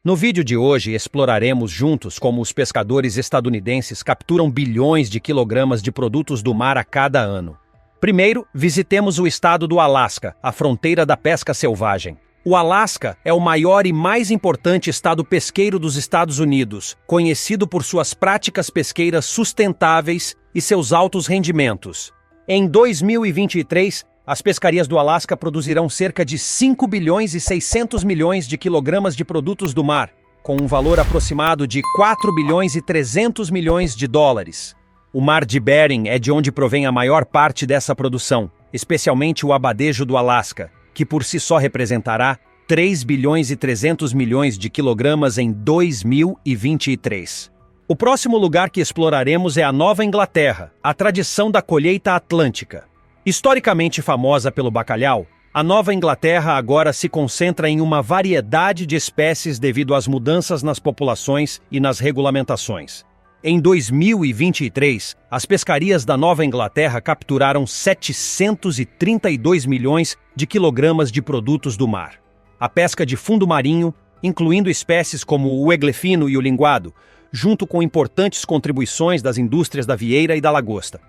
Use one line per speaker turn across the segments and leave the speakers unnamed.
No vídeo de hoje, exploraremos juntos como os pescadores estadunidenses capturam bilhões de quilogramas de produtos do mar a cada ano. Primeiro, visitemos o estado do Alasca, a fronteira da pesca selvagem. O Alasca é o maior e mais importante estado pesqueiro dos Estados Unidos, conhecido por suas práticas pesqueiras sustentáveis e seus altos rendimentos. Em 2023, as pescarias do Alasca produzirão cerca de 5 bilhões e 600 milhões de quilogramas de produtos do mar, com um valor aproximado de 4 bilhões e 300 milhões de dólares. O Mar de Bering é de onde provém a maior parte dessa produção, especialmente o abadejo do Alasca, que por si só representará 3 bilhões e 300 milhões de quilogramas em 2023. O próximo lugar que exploraremos é a Nova Inglaterra, a tradição da colheita atlântica. Historicamente famosa pelo bacalhau, a Nova Inglaterra agora se concentra em uma variedade de espécies devido às mudanças nas populações e nas regulamentações. Em 2023, as pescarias da Nova Inglaterra capturaram 732 milhões de quilogramas de produtos do mar. A pesca de fundo marinho, incluindo espécies como o eglefino e o linguado, junto com importantes contribuições das indústrias da vieira e da lagosta.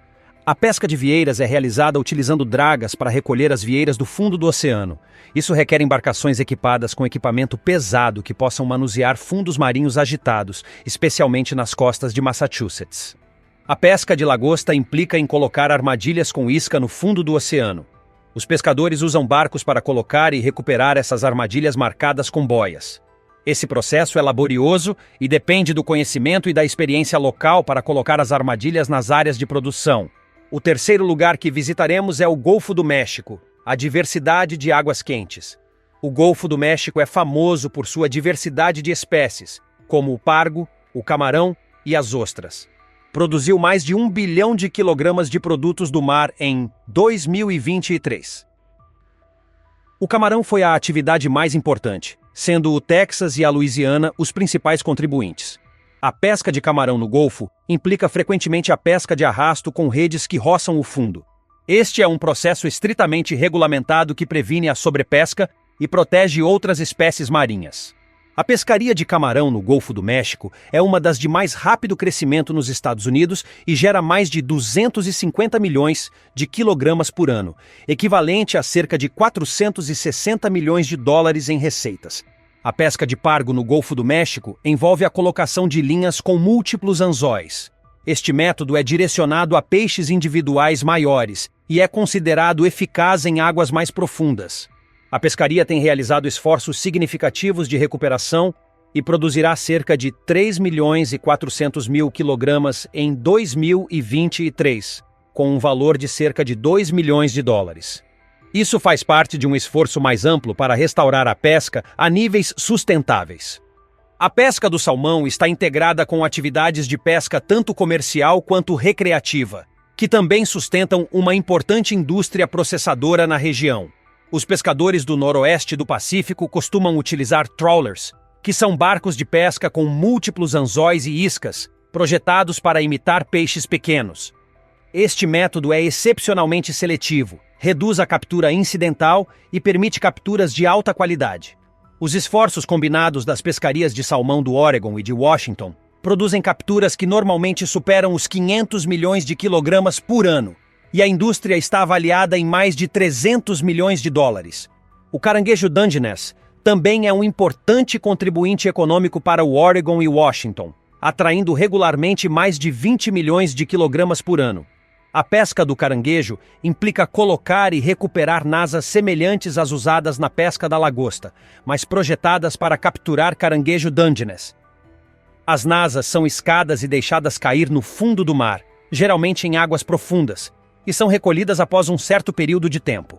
A pesca de vieiras é realizada utilizando dragas para recolher as vieiras do fundo do oceano. Isso requer embarcações equipadas com equipamento pesado que possam manusear fundos marinhos agitados, especialmente nas costas de Massachusetts. A pesca de lagosta implica em colocar armadilhas com isca no fundo do oceano. Os pescadores usam barcos para colocar e recuperar essas armadilhas marcadas com boias. Esse processo é laborioso e depende do conhecimento e da experiência local para colocar as armadilhas nas áreas de produção. O terceiro lugar que visitaremos é o Golfo do México, a diversidade de águas quentes. O Golfo do México é famoso por sua diversidade de espécies, como o pargo, o camarão e as ostras. Produziu mais de 1 bilhão de quilogramas de produtos do mar em 2023. O camarão foi a atividade mais importante, sendo o Texas e a Louisiana os principais contribuintes. A pesca de camarão no Golfo implica frequentemente a pesca de arrasto com redes que roçam o fundo. Este é um processo estritamente regulamentado que previne a sobrepesca e protege outras espécies marinhas. A pescaria de camarão no Golfo do México é uma das de mais rápido crescimento nos Estados Unidos e gera mais de 250 milhões de quilogramas por ano, equivalente a cerca de 460 milhões de dólares em receitas. A pesca de pargo no Golfo do México envolve a colocação de linhas com múltiplos anzóis. Este método é direcionado a peixes individuais maiores e é considerado eficaz em águas mais profundas. A pescaria tem realizado esforços significativos de recuperação e produzirá cerca de 3 milhões e 400 mil quilogramas em 2023, com um valor de cerca de 2 milhões de dólares. Isso faz parte de um esforço mais amplo para restaurar a pesca a níveis sustentáveis. A pesca do salmão está integrada com atividades de pesca tanto comercial quanto recreativa, que também sustentam uma importante indústria processadora na região. Os pescadores do noroeste do Pacífico costumam utilizar trawlers, que são barcos de pesca com múltiplos anzóis e iscas, projetados para imitar peixes pequenos. Este método é excepcionalmente seletivo, reduz a captura incidental e permite capturas de alta qualidade. Os esforços combinados das pescarias de salmão do Oregon e de Washington produzem capturas que normalmente superam os 500 milhões de quilogramas por ano, e a indústria está avaliada em mais de 300 milhões de dólares. O caranguejo Dungeness também é um importante contribuinte econômico para o Oregon e Washington, atraindo regularmente mais de 20 milhões de quilogramas por ano. A pesca do caranguejo implica colocar e recuperar nasas semelhantes às usadas na pesca da lagosta, mas projetadas para capturar caranguejo Dungeness. As nasas são escadas e deixadas cair no fundo do mar, geralmente em águas profundas, e são recolhidas após um certo período de tempo.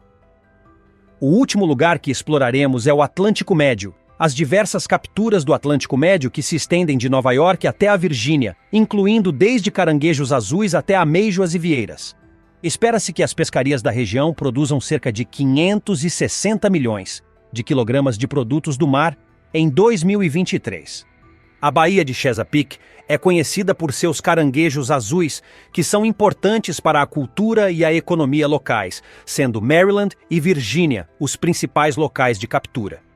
O último lugar que exploraremos é o Atlântico Médio, as diversas capturas do Atlântico Médio que se estendem de Nova York até a Virgínia, incluindo desde caranguejos azuis até amêijoas e vieiras. Espera-se que as pescarias da região produzam cerca de 560 milhões de quilogramas de produtos do mar em 2023. A Baía de Chesapeake é conhecida por seus caranguejos azuis, que são importantes para a cultura e a economia locais, sendo Maryland e Virgínia os principais locais de captura.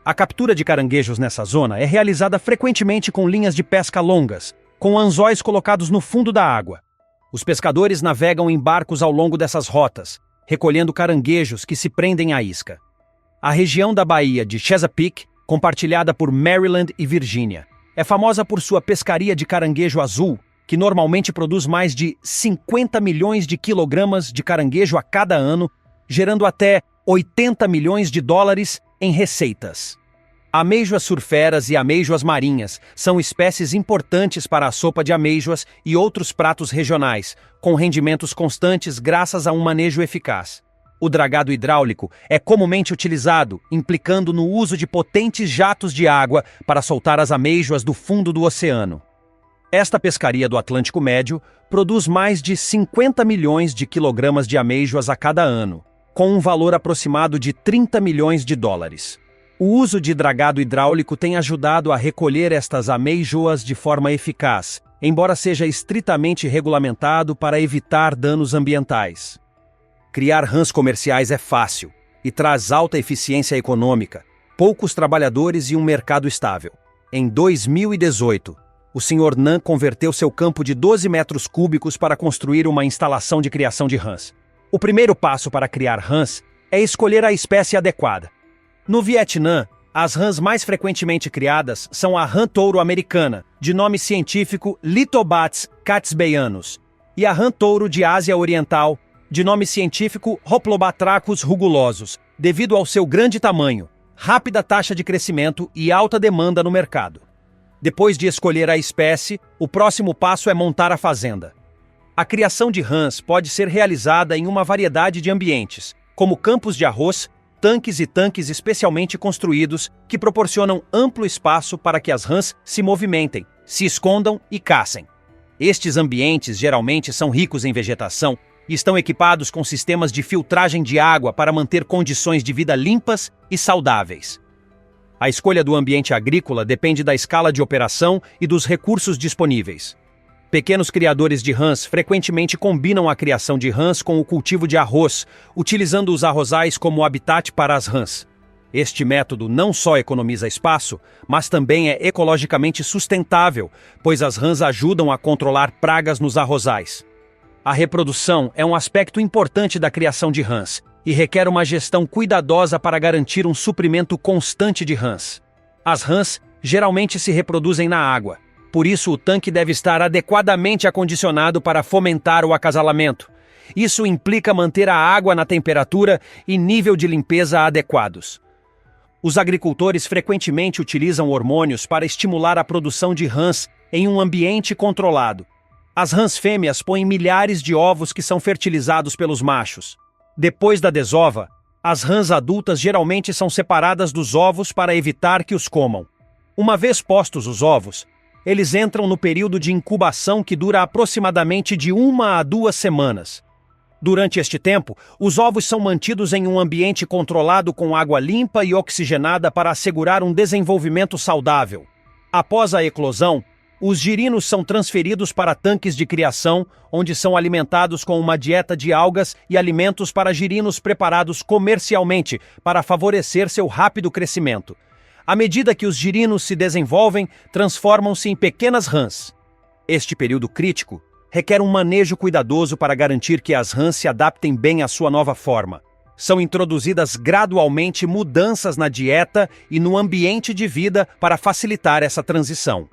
A captura de caranguejos nessa zona é realizada frequentemente com linhas de pesca longas, com anzóis colocados no fundo da água. Os pescadores navegam em barcos ao longo dessas rotas, recolhendo caranguejos que se prendem à isca. A região da Baía de Chesapeake, compartilhada por Maryland e Virgínia, é famosa por sua pescaria de caranguejo azul, que normalmente produz mais de 50 milhões de quilogramas de caranguejo a cada ano, gerando até 80 milhões de dólares em receitas. Ameijoas surferas e ameijoas marinhas são espécies importantes para a sopa de ameijoas e outros pratos regionais, com rendimentos constantes graças a um manejo eficaz. O dragado hidráulico é comumente utilizado, implicando no uso de potentes jatos de água para soltar as ameijoas do fundo do oceano. Esta pescaria do Atlântico Médio produz mais de 50 milhões de quilogramas de ameijoas a cada ano, com um valor aproximado de 30 milhões de dólares. O uso de dragado hidráulico tem ajudado a recolher estas ameijoas de forma eficaz, embora seja estritamente regulamentado para evitar danos ambientais. Criar rãs comerciais é fácil e traz alta eficiência econômica, poucos trabalhadores e um mercado estável. Em 2018, o Sr. Nan converteu seu campo de 12 metros cúbicos para construir uma instalação de criação de rãs. O primeiro passo para criar rãs é escolher a espécie adequada. No Vietnã, as rãs mais frequentemente criadas são a rã touro americana, de nome científico Lithobates catsbeyanus, e a rã touro de Ásia Oriental, de nome científico Hoplobatrachus rugulosus, devido ao seu grande tamanho, rápida taxa de crescimento e alta demanda no mercado. Depois de escolher a espécie, o próximo passo é montar a fazenda. A criação de rãs pode ser realizada em uma variedade de ambientes, como campos de arroz, tanques e tanques especialmente construídos que proporcionam amplo espaço para que as rãs se movimentem, se escondam e caçem. Estes ambientes geralmente são ricos em vegetação e estão equipados com sistemas de filtragem de água para manter condições de vida limpas e saudáveis. A escolha do ambiente agrícola depende da escala de operação e dos recursos disponíveis. Pequenos criadores de rãs frequentemente combinam a criação de rãs com o cultivo de arroz, utilizando os arrozais como habitat para as rãs. Este método não só economiza espaço, mas também é ecologicamente sustentável, pois as rãs ajudam a controlar pragas nos arrozais. A reprodução é um aspecto importante da criação de rãs e requer uma gestão cuidadosa para garantir um suprimento constante de rãs. As rãs geralmente se reproduzem na água. Por isso, o tanque deve estar adequadamente acondicionado para fomentar o acasalamento. Isso implica manter a água na temperatura e nível de limpeza adequados. Os agricultores frequentemente utilizam hormônios para estimular a produção de rãs em um ambiente controlado. As rãs fêmeas põem milhares de ovos que são fertilizados pelos machos. Depois da desova, as rãs adultas geralmente são separadas dos ovos para evitar que os comam. Uma vez postos os ovos, eles entram no período de incubação que dura aproximadamente de 1 a 2 semanas. Durante este tempo, os ovos são mantidos em um ambiente controlado com água limpa e oxigenada para assegurar um desenvolvimento saudável. Após a eclosão, os girinos são transferidos para tanques de criação, onde são alimentados com uma dieta de algas e alimentos para girinos preparados comercialmente para favorecer seu rápido crescimento. À medida que os girinos se desenvolvem, transformam-se em pequenas rãs. Este período crítico requer um manejo cuidadoso para garantir que as rãs se adaptem bem à sua nova forma. São introduzidas gradualmente mudanças na dieta e no ambiente de vida para facilitar essa transição.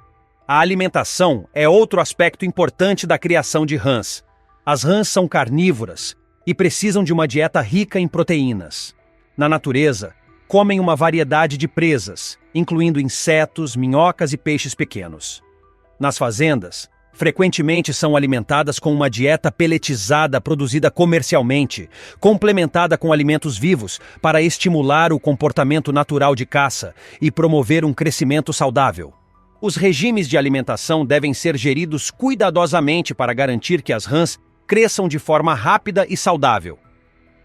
A alimentação é outro aspecto importante da criação de rãs. As rãs são carnívoras e precisam de uma dieta rica em proteínas. Na natureza, comem uma variedade de presas, incluindo insetos, minhocas e peixes pequenos. Nas fazendas, frequentemente são alimentadas com uma dieta peletizada produzida comercialmente, complementada com alimentos vivos para estimular o comportamento natural de caça e promover um crescimento saudável. Os regimes de alimentação devem ser geridos cuidadosamente para garantir que as rãs cresçam de forma rápida e saudável.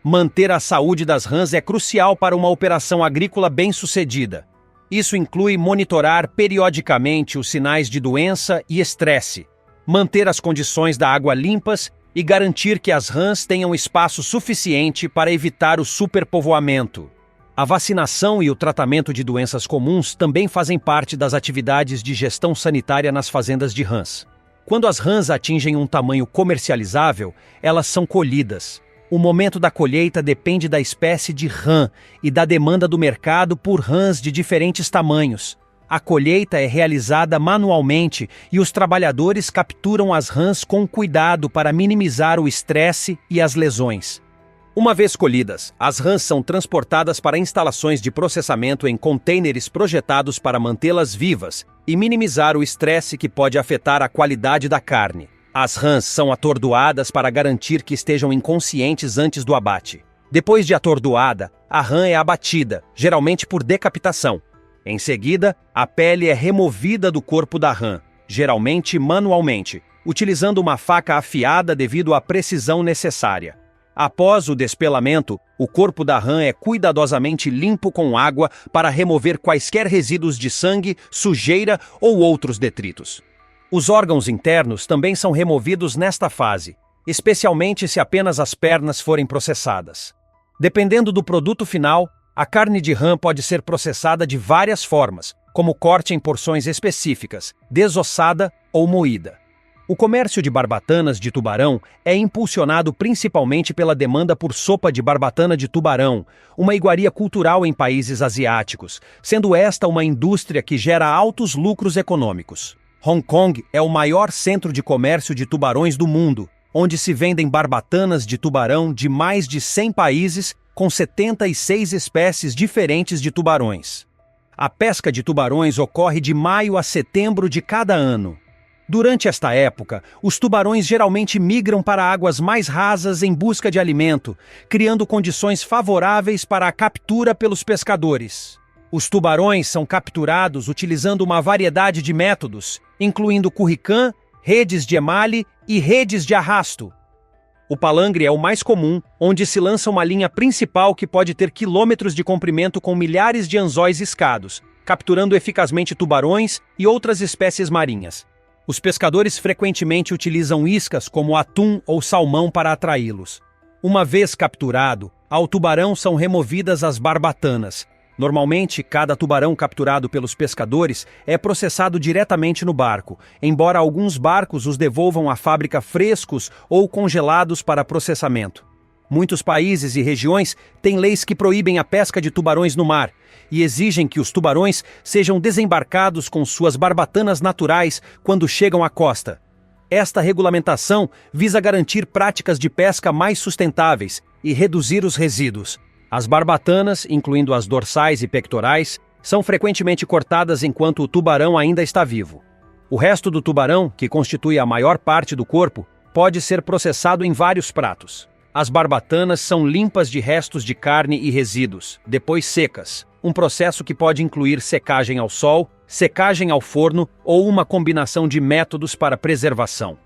Manter a saúde das rãs é crucial para uma operação agrícola bem-sucedida. Isso inclui monitorar periodicamente os sinais de doença e estresse, manter as condições da água limpas e garantir que as rãs tenham espaço suficiente para evitar o superpovoamento. A vacinação e o tratamento de doenças comuns também fazem parte das atividades de gestão sanitária nas fazendas de rãs. Quando as rãs atingem um tamanho comercializável, elas são colhidas. O momento da colheita depende da espécie de rã e da demanda do mercado por rãs de diferentes tamanhos. A colheita é realizada manualmente e os trabalhadores capturam as rãs com cuidado para minimizar o estresse e as lesões. Uma vez colhidas, as rãs são transportadas para instalações de processamento em contêineres projetados para mantê-las vivas e minimizar o estresse que pode afetar a qualidade da carne. As rãs são atordoadas para garantir que estejam inconscientes antes do abate. Depois de atordoada, a rã é abatida, geralmente por decapitação. Em seguida, a pele é removida do corpo da rã, geralmente manualmente, utilizando uma faca afiada devido à precisão necessária. Após o despelamento, o corpo da rã é cuidadosamente limpo com água para remover quaisquer resíduos de sangue, sujeira ou outros detritos. Os órgãos internos também são removidos nesta fase, especialmente se apenas as pernas forem processadas. Dependendo do produto final, a carne de rã pode ser processada de várias formas, como corte em porções específicas, desossada ou moída. O comércio de barbatanas de tubarão é impulsionado principalmente pela demanda por sopa de barbatana de tubarão, uma iguaria cultural em países asiáticos, sendo esta uma indústria que gera altos lucros econômicos. Hong Kong é o maior centro de comércio de tubarões do mundo, onde se vendem barbatanas de tubarão de mais de 100 países com 76 espécies diferentes de tubarões. A pesca de tubarões ocorre de maio a setembro de cada ano. Durante esta época, os tubarões geralmente migram para águas mais rasas em busca de alimento, criando condições favoráveis para a captura pelos pescadores. Os tubarões são capturados utilizando uma variedade de métodos, incluindo curricã, redes de emalhe e redes de arrasto. O palangre é o mais comum, onde se lança uma linha principal que pode ter quilômetros de comprimento com milhares de anzóis iscados, capturando eficazmente tubarões e outras espécies marinhas. Os pescadores frequentemente utilizam iscas como atum ou salmão para atraí-los. Uma vez capturado, ao tubarão são removidas as barbatanas. Normalmente, cada tubarão capturado pelos pescadores é processado diretamente no barco, embora alguns barcos os devolvam à fábrica frescos ou congelados para processamento. Muitos países e regiões têm leis que proíbem a pesca de tubarões no mar e exigem que os tubarões sejam desembarcados com suas barbatanas naturais quando chegam à costa. Esta regulamentação visa garantir práticas de pesca mais sustentáveis e reduzir os resíduos. As barbatanas, incluindo as dorsais e pectorais, são frequentemente cortadas enquanto o tubarão ainda está vivo. O resto do tubarão, que constitui a maior parte do corpo, pode ser processado em vários pratos. As barbatanas são limpas de restos de carne e resíduos, depois secas, um processo que pode incluir secagem ao sol, secagem ao forno ou uma combinação de métodos para preservação.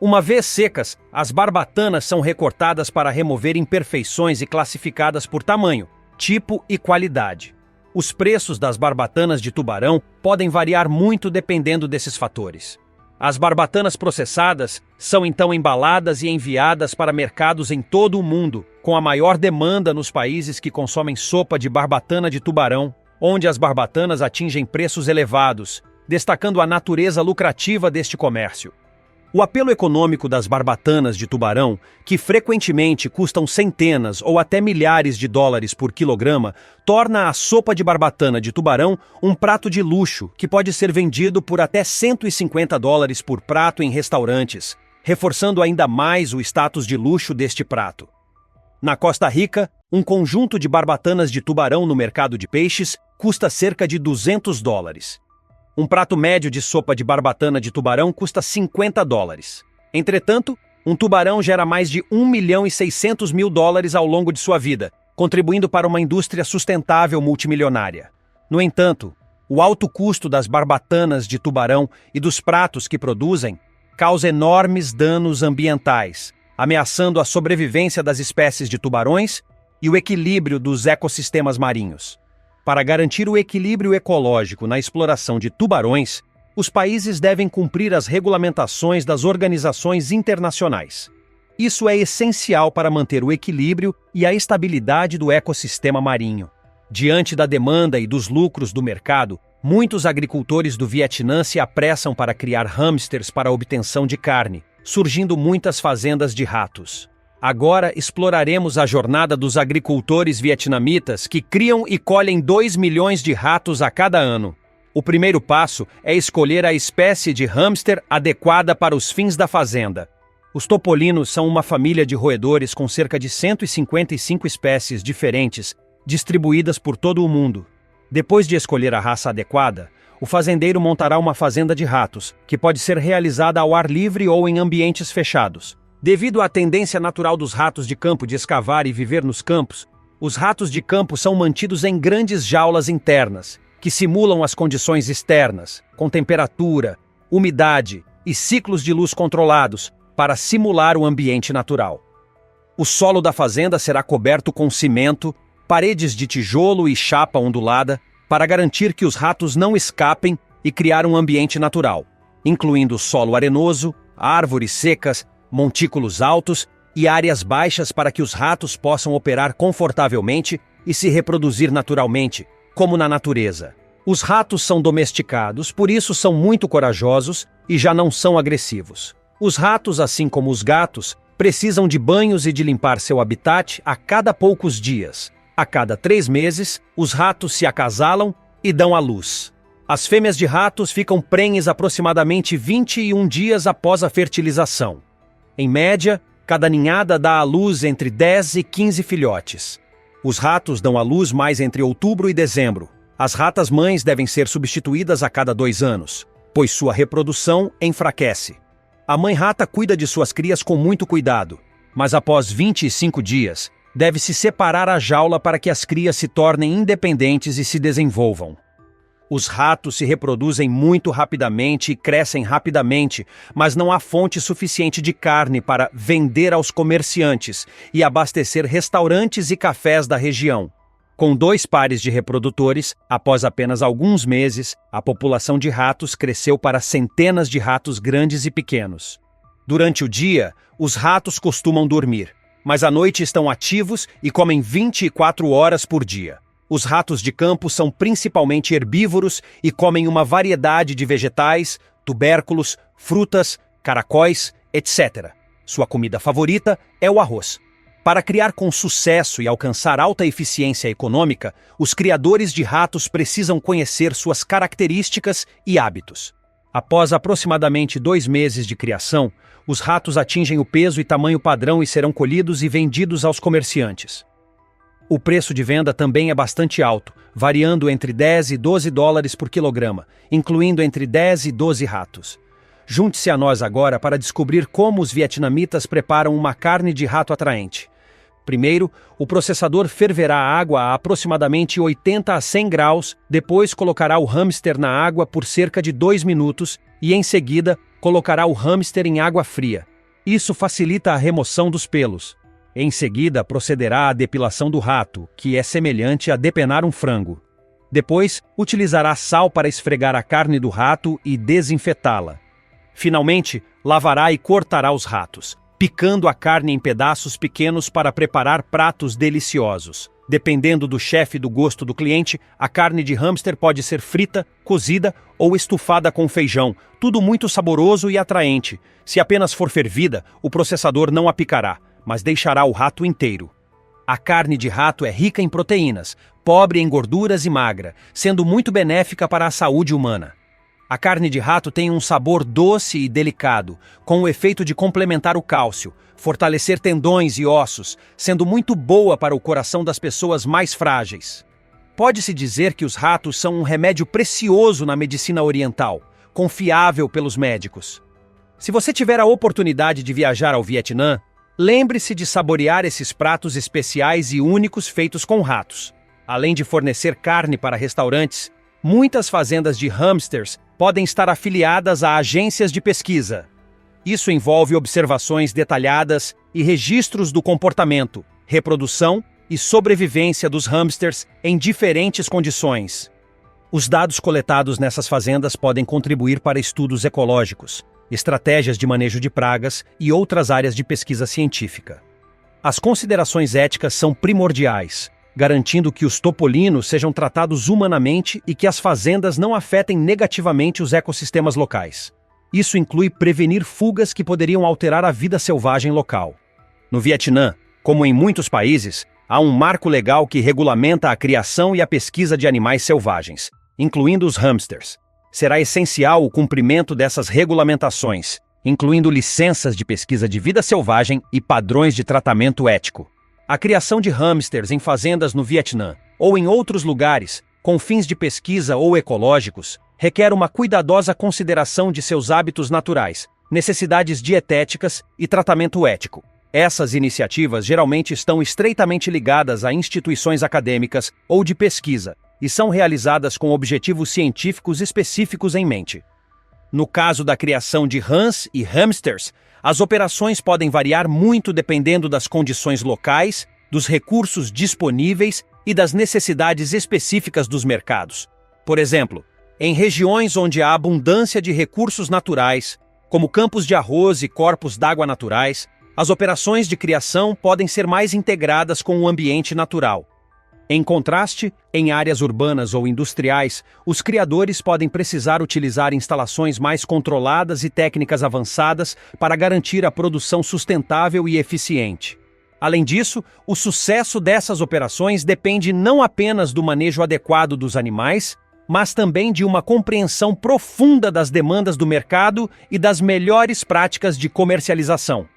Uma vez secas, as barbatanas são recortadas para remover imperfeições e classificadas por tamanho, tipo e qualidade. Os preços das barbatanas de tubarão podem variar muito dependendo desses fatores. As barbatanas processadas são então embaladas e enviadas para mercados em todo o mundo, com a maior demanda nos países que consomem sopa de barbatana de tubarão, onde as barbatanas atingem preços elevados, destacando a natureza lucrativa deste comércio. O apelo econômico das barbatanas de tubarão, que frequentemente custam centenas ou até milhares de dólares por quilograma, torna a sopa de barbatana de tubarão um prato de luxo que pode ser vendido por até 150 dólares por prato em restaurantes, reforçando ainda mais o status de luxo deste prato. Na Costa Rica, um conjunto de barbatanas de tubarão no mercado de peixes custa cerca de 200 dólares. Um prato médio de sopa de barbatana de tubarão custa 50 dólares. Entretanto, um tubarão gera mais de 1.600.000 dólares ao longo de sua vida, contribuindo para uma indústria sustentável multimilionária. No entanto, o alto custo das barbatanas de tubarão e dos pratos que produzem causa enormes danos ambientais, ameaçando a sobrevivência das espécies de tubarões e o equilíbrio dos ecossistemas marinhos. Para garantir o equilíbrio ecológico na exploração de tubarões, os países devem cumprir as regulamentações das organizações internacionais. Isso é essencial para manter o equilíbrio e a estabilidade do ecossistema marinho. Diante da demanda e dos lucros do mercado, muitos agricultores do Vietnã se apressam para criar hamsters para a obtenção de carne, surgindo muitas fazendas de ratos. Agora exploraremos a jornada dos agricultores vietnamitas que criam e colhem 2 milhões de ratos a cada ano. O primeiro passo é escolher a espécie de hamster adequada para os fins da fazenda. Os topolinos são uma família de roedores com cerca de 155 espécies diferentes, distribuídas por todo o mundo. Depois de escolher a raça adequada, o fazendeiro montará uma fazenda de ratos, que pode ser realizada ao ar livre ou em ambientes fechados. Devido à tendência natural dos ratos de campo de escavar e viver nos campos, os ratos de campo são mantidos em grandes jaulas internas, que simulam as condições externas, com temperatura, umidade e ciclos de luz controlados, para simular o ambiente natural. O solo da fazenda será coberto com cimento, paredes de tijolo e chapa ondulada, para garantir que os ratos não escapem e criar um ambiente natural, incluindo solo arenoso, árvores secas, montículos altos e áreas baixas para que os ratos possam operar confortavelmente e se reproduzir naturalmente, como na natureza. Os ratos são domesticados, por isso são muito corajosos e já não são agressivos. Os ratos, assim como os gatos, precisam de banhos e de limpar seu habitat a cada poucos dias. A cada 3 meses, os ratos se acasalam e dão à luz. As fêmeas de ratos ficam prenhes aproximadamente 21 dias após a fertilização. Em média, cada ninhada dá à luz entre 10 e 15 filhotes. Os ratos dão à luz mais entre outubro e dezembro. As ratas mães devem ser substituídas a cada 2 anos, pois sua reprodução enfraquece. A mãe rata cuida de suas crias com muito cuidado, mas após 25 dias, deve-se separar a jaula para que as crias se tornem independentes e se desenvolvam. Os ratos se reproduzem muito rapidamente e crescem rapidamente, mas não há fonte suficiente de carne para vender aos comerciantes e abastecer restaurantes e cafés da região. Com 2 pares de reprodutores, após apenas alguns meses, a população de ratos cresceu para centenas de ratos grandes e pequenos. Durante o dia, os ratos costumam dormir, mas à noite estão ativos e comem 24 horas por dia. Os ratos de campo são principalmente herbívoros e comem uma variedade de vegetais, tubérculos, frutas, caracóis, etc. Sua comida favorita é o arroz. Para criar com sucesso e alcançar alta eficiência econômica, os criadores de ratos precisam conhecer suas características e hábitos. Após aproximadamente 2 meses de criação, os ratos atingem o peso e tamanho padrão e serão colhidos e vendidos aos comerciantes. O preço de venda também é bastante alto, variando entre 10 e 12 dólares por quilograma, incluindo entre 10 e 12 ratos. Junte-se a nós agora para descobrir como os vietnamitas preparam uma carne de rato atraente. Primeiro, o processador ferverá a água a aproximadamente 80 a 100 graus, depois colocará o hamster na água por cerca de 2 minutos e, em seguida, colocará o hamster em água fria. Isso facilita a remoção dos pelos. Em seguida, procederá à depilação do rato, que é semelhante a depenar um frango. Depois, utilizará sal para esfregar a carne do rato e desinfetá-la. Finalmente, lavará e cortará os ratos, picando a carne em pedaços pequenos para preparar pratos deliciosos. Dependendo do chefe e do gosto do cliente, a carne de hamster pode ser frita, cozida ou estufada com feijão, tudo muito saboroso e atraente. Se apenas for fervida, o processador não a picará, mas deixará o rato inteiro. A carne de rato é rica em proteínas, pobre em gorduras e magra, sendo muito benéfica para a saúde humana. A carne de rato tem um sabor doce e delicado, com o efeito de complementar o cálcio, fortalecer tendões e ossos, sendo muito boa para o coração das pessoas mais frágeis. Pode-se dizer que os ratos são um remédio precioso na medicina oriental, confiável pelos médicos. Se você tiver a oportunidade de viajar ao Vietnã, lembre-se de saborear esses pratos especiais e únicos feitos com ratos. Além de fornecer carne para restaurantes, muitas fazendas de hamsters podem estar afiliadas a agências de pesquisa. Isso envolve observações detalhadas e registros do comportamento, reprodução e sobrevivência dos hamsters em diferentes condições. Os dados coletados nessas fazendas podem contribuir para estudos ecológicos, estratégias de manejo de pragas e outras áreas de pesquisa científica. As considerações éticas são primordiais, garantindo que os topolinos sejam tratados humanamente e que as fazendas não afetem negativamente os ecossistemas locais. Isso inclui prevenir fugas que poderiam alterar a vida selvagem local. No Vietnã, como em muitos países, há um marco legal que regulamenta a criação e a pesquisa de animais selvagens, incluindo os hamsters. Será essencial o cumprimento dessas regulamentações, incluindo licenças de pesquisa de vida selvagem e padrões de tratamento ético. A criação de hamsters em fazendas no Vietnã ou em outros lugares, com fins de pesquisa ou ecológicos, requer uma cuidadosa consideração de seus hábitos naturais, necessidades dietéticas e tratamento ético. Essas iniciativas geralmente estão estreitamente ligadas a instituições acadêmicas ou de pesquisa e são realizadas com objetivos científicos específicos em mente. No caso da criação de rãs e hamsters, as operações podem variar muito dependendo das condições locais, dos recursos disponíveis e das necessidades específicas dos mercados. Por exemplo, em regiões onde há abundância de recursos naturais, como campos de arroz e corpos d'água naturais, as operações de criação podem ser mais integradas com o ambiente natural. Em contraste, em áreas urbanas ou industriais, os criadores podem precisar utilizar instalações mais controladas e técnicas avançadas para garantir a produção sustentável e eficiente. Além disso, o sucesso dessas operações depende não apenas do manejo adequado dos animais, mas também de uma compreensão profunda das demandas do mercado e das melhores práticas de comercialização.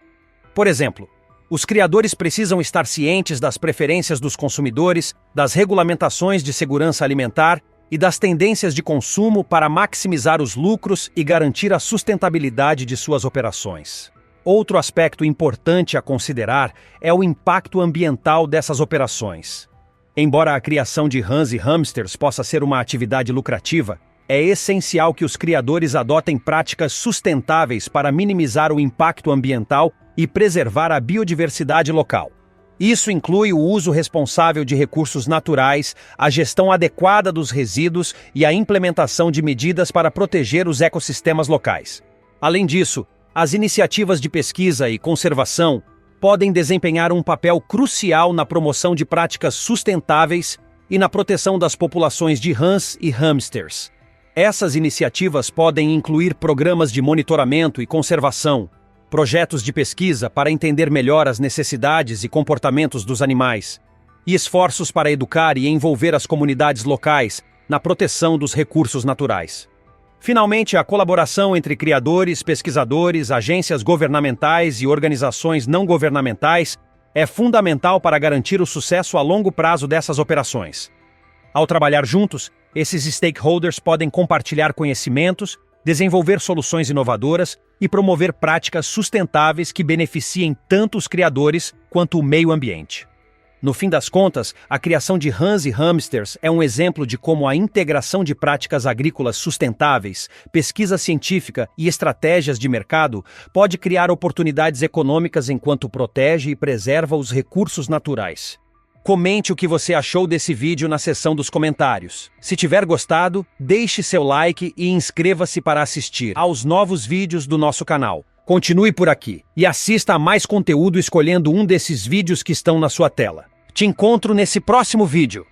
Por exemplo, os criadores precisam estar cientes das preferências dos consumidores, das regulamentações de segurança alimentar e das tendências de consumo para maximizar os lucros e garantir a sustentabilidade de suas operações. Outro aspecto importante a considerar é o impacto ambiental dessas operações. Embora a criação de rãs e hamsters possa ser uma atividade lucrativa, é essencial que os criadores adotem práticas sustentáveis para minimizar o impacto ambiental e preservar a biodiversidade local. Isso inclui o uso responsável de recursos naturais, a gestão adequada dos resíduos e a implementação de medidas para proteger os ecossistemas locais. Além disso, as iniciativas de pesquisa e conservação podem desempenhar um papel crucial na promoção de práticas sustentáveis e na proteção das populações de rãs e hamsters. Essas iniciativas podem incluir programas de monitoramento e conservação, projetos de pesquisa para entender melhor as necessidades e comportamentos dos animais, e esforços para educar e envolver as comunidades locais na proteção dos recursos naturais. Finalmente, a colaboração entre criadores, pesquisadores, agências governamentais e organizações não governamentais é fundamental para garantir o sucesso a longo prazo dessas operações. Ao trabalhar juntos, esses stakeholders podem compartilhar conhecimentos, desenvolver soluções inovadoras e promover práticas sustentáveis que beneficiem tanto os criadores quanto o meio ambiente. No fim das contas, a criação de rãs e hamsters é um exemplo de como a integração de práticas agrícolas sustentáveis, pesquisa científica e estratégias de mercado pode criar oportunidades econômicas enquanto protege e preserva os recursos naturais. Comente o que você achou desse vídeo na seção dos comentários. Se tiver gostado, deixe seu like e inscreva-se para assistir aos novos vídeos do nosso canal. Continue por aqui e assista a mais conteúdo escolhendo um desses vídeos que estão na sua tela. Te encontro nesse próximo vídeo.